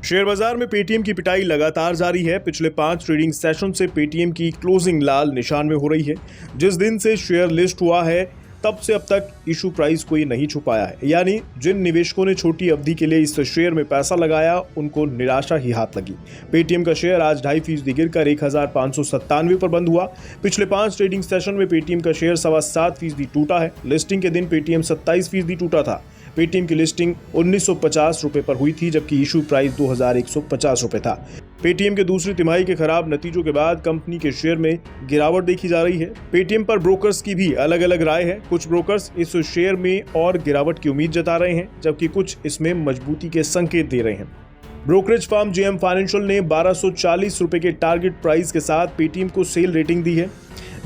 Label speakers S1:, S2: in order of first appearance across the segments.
S1: Share बाजार में Paytm की पिटाई लगातार जारी है। पिछले 5 ट्रेडिंग सेशन से पेटीएम की क्लोजिंग लाल निशान में हो रही है। जिस दिन से शेयर लिस्ट हुआ है तब से अब तक इशू प्राइस कोई नहीं छुपाया है, यानी जिन निवेशकों ने छोटी अवधि के लिए इस शेयर में पैसा लगाया उनको निराशा ही हाथ लगी। पेटीएम का शेयर आज 2.5% गिरकर 1597 पर बंद हुआ। पिछले 5 ट्रेडिंग सेशन में पेटीएम का शेयर 7.25% टूटा है। लिस्टिंग के दिन पेटीएम 27% टूटा था। पेटीएम की लिस्टिंग 1950 रुपए पर हुई थी, जबकि इशू प्राइस 2150 रुपए था। पेटीएम के दूसरी तिमाही के खराब नतीजों के बाद कंपनी के शेयर में गिरावट देखी जा रही है। पेटीएम पर ब्रोकर्स की भी अलग अलग राय है। कुछ ब्रोकर्स इस शेयर में और गिरावट की उम्मीद जता रहे हैं, जबकि कुछ इसमें मजबूती के संकेत दे रहे हैं। ब्रोकरेज फर्म जेएम फाइनेंशियल ने 1240 रुपए के टारगेट प्राइस के साथ पेटीएम को सेल रेटिंग दी है।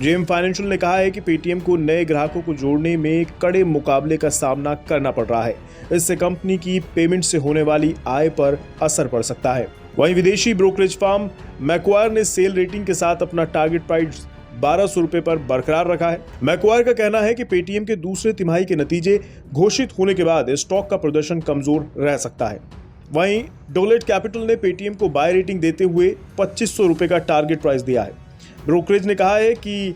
S1: जेएम फाइनेंशियल ने कहा है कि पेटीएम को नए ग्राहकों को जोड़ने में कड़े मुकाबले का सामना करना पड़ रहा है। इससे कंपनी की पेमेंट से होने वाली आय पर असर पड़ सकता है। वहीं विदेशी ब्रोकरेज फर्म मैक्वायर ने सेल रेटिंग के साथ अपना टारगेट प्राइस 1200 रुपए पर बरकरार रखा है। मैक्वायर का कहना है कि पेटीएम के दूसरे तिमाही के नतीजे घोषित होने के बाद स्टॉक का प्रदर्शन कमजोर रह सकता है। वहीं डोलेट कैपिटल ने पेटीएम को बाय रेटिंग देते हुए 2500 रुपए का टारगेट प्राइस दिया है। ब्रोकरेज ने कहा है कि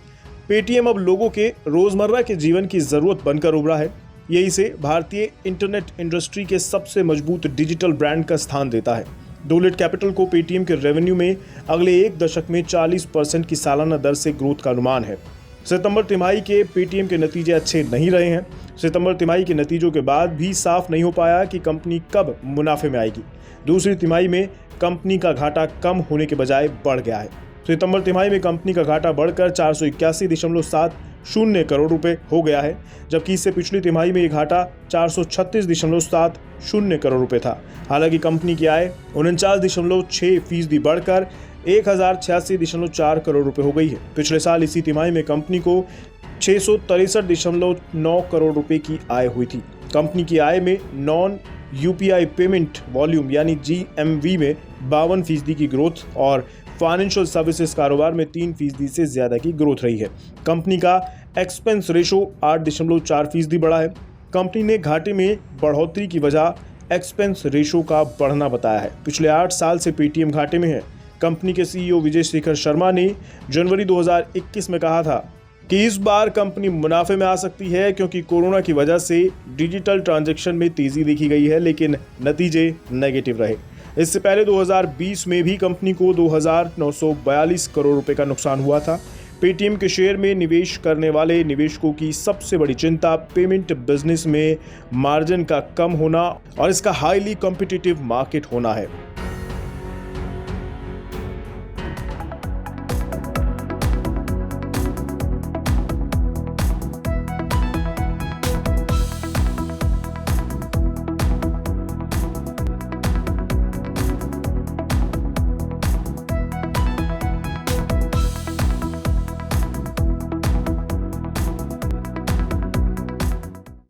S1: पेटीएम अब लोगों के रोजमर्रा के जीवन की जरूरत बनकर उभरा है। ये इसे भारतीय इंटरनेट इंडस्ट्री के सबसे मजबूत डिजिटल ब्रांड का स्थान देता है। डोलेट कैपिटल को पेटीएम के रेवेन्यू में अगले 1 दशक में 40% की सालाना दर से ग्रोथ का अनुमान है। सितंबर तिमाही के पेटीएम के नतीजे अच्छे नहीं रहे हैं। सितंबर तिमाही के नतीजों के बाद भी साफ नहीं हो पाया कि कंपनी कब मुनाफे में आएगी। दूसरी तिमाही में कंपनी का घाटा कम होने के बजाय बढ़ गया है। सितंबर तिमाही में कंपनी का घाटा बढ़कर 481.70 करोड़ रुपए हो गया है, जबकि इससे पिछली तिमाही में ये घाटा 436.70 करोड़ रुपए था। हालांकि कंपनी की आय 49.6% बढ़कर 1086.4 करोड़ रुपए हो गई है। पिछले साल इसी तिमाही में कंपनी को 663.9 करोड़ रुपए की आय हुई थी। कंपनी की आय में नॉन यूपीआई पेमेंट वॉल्यूम यानी जीएमवी में 52% की ग्रोथ और फाइनेंशियल सर्विसेज कारोबार में 3% से ज्यादा की ग्रोथ रही है। कंपनी का एक्सपेंस रेशो 8.4% बढ़ा है। कंपनी ने घाटे में बढ़ोतरी की वजह एक्सपेंस रेशो का बढ़ना बताया है। पिछले 8 साल से पेटीएम घाटे में है। कंपनी के सीईओ विजय शेखर शर्मा ने जनवरी 2021 में कहा था कि इस बार कंपनी मुनाफे में आ सकती है, क्योंकि कोरोना की वजह से डिजिटल ट्रांजैक्शन में तेजी देखी गई है, लेकिन नतीजे नेगेटिव रहे। इससे पहले 2020 में भी कंपनी को 2,942 करोड़ रुपए का नुकसान हुआ था। पेटीएम के शेयर में निवेश करने वाले निवेशकों की सबसे बड़ी चिंता पेमेंट बिजनेस में मार्जिन का कम होना और इसका हाईली कॉम्पिटिटिव मार्केट होना है।